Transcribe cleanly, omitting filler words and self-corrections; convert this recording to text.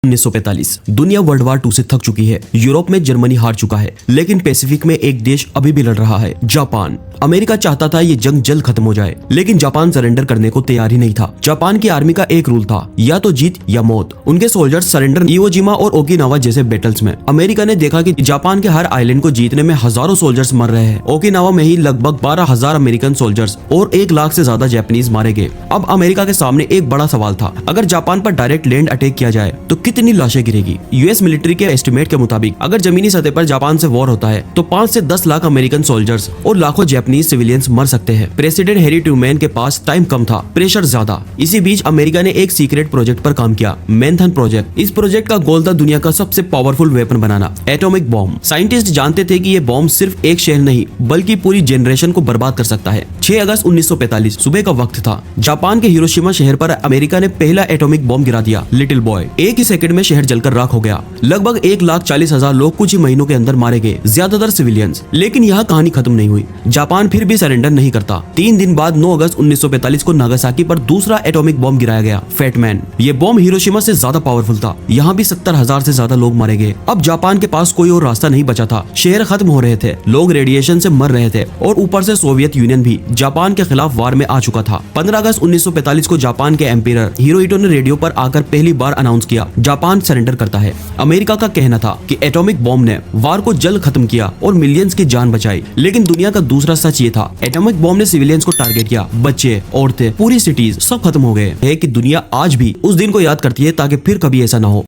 1945 दुनिया world war 2 से थक चुकी है। यूरोप में जर्मनी हार चुका है, लेकिन पैसिफिक में एक देश अभी भी लड़ रहा है, जापान। अमेरिका चाहता था ये जंग जल्द खत्म हो जाए, लेकिन जापान सरेंडर करने को तैयार ही नहीं था। जापान की आर्मी का एक रूल था, या तो जीत या मौत। उनके सोल्जर्स सरेंडर इवोजिमा और ओकिनावा जैसे बैटल्स में। अमेरिका ने देखा कि जापान के हर आइलैंड को जीतने में हजारों सोल्जर्स मर रहे हैं। ओकिनावा में ही लगभग 12,000 अमेरिकन सोल्जर्स और 1 लाख से ज्यादा जापानीज मारे गए। अब अमेरिका के सामने एक बड़ा सवाल था, अगर जापान पर डायरेक्ट लैंड अटैक किया जाए तो कितनी लाशें गिरेगी। यूएस मिलिट्री के एस्टिमेट के मुताबिक अगर जमीनी सतह पर जापान से वॉर होता है तो 5 से 10 लाख अमेरिकन सोल्जर्स और लाखों जापानीज सिविलियंस मर सकते हैं। प्रेसिडेंट हैरी ट्रूमैन के पास टाइम कम था, प्रेशर ज्यादा। इसी बीच अमेरिका ने एक सीक्रेट प्रोजेक्ट पर काम किया, मैनहट्टन प्रोजेक्ट। इस प्रोजेक्ट का गोल था दुनिया का सबसे पावरफुल वेपन बनाना, एटॉमिक बॉम्ब। साइंटिस्ट जानते थे कि ये बॉम्ब सिर्फ एक शहर नहीं बल्कि पूरी जनरेशन को बर्बाद कर सकता है। 6 अगस्त 1945 सुबह का वक्त था। जापान के हिरोशिमा शहर पर अमेरिका ने पहला एटॉमिक बॉम्ब गिरा दिया, लिटिल बॉय। एक ही सेकंड में शहर जलकर राख हो गया। लगभग 1,40,000 लोग कुछ ही महीनों के अंदर मारे गए, ज्यादातर सिविलियंस। लेकिन यहाँ कहानी खत्म नहीं हुई। जापान फिर भी सरेंडर नहीं करता। 3 दिन बाद 9 अगस्त 1945 को नागासाकी पर दूसरा एटॉमिक बॉम्ब गिराया गया, फैटमैन। ये बॉम्ब हिरोशिमा से ज्यादा पावरफुल था। यहाँ भी 70,000 से ज्यादा लोग मारे गए। अब जापान के पास कोई और रास्ता नहीं बचा था। शहर खत्म हो रहे थे, लोग रेडिएशन से मर रहे थे और ऊपर से सोवियत यूनियन भी जापान के खिलाफ वार में आ चुका था। 15 अगस्त 1945 को जापान के एम्परर हिरोहितो ने रेडियो पर आकर पहली बार अनाउंस किया, जापान सरेंडर करता है। अमेरिका का कहना था कि एटॉमिक बॉम्ब ने वार को जल्द खत्म किया और मिलियंस की जान बचाई। लेकिन दुनिया का दूसरा सच ये था, एटॉमिक बॉम्ब ने सिविलियंस को टारगेट किया। बच्चे, औरतें, पूरी सिटीज सब खत्म हो गए। है कि दुनिया आज भी उस दिन को याद करती है ताकि फिर कभी ऐसा ना हो।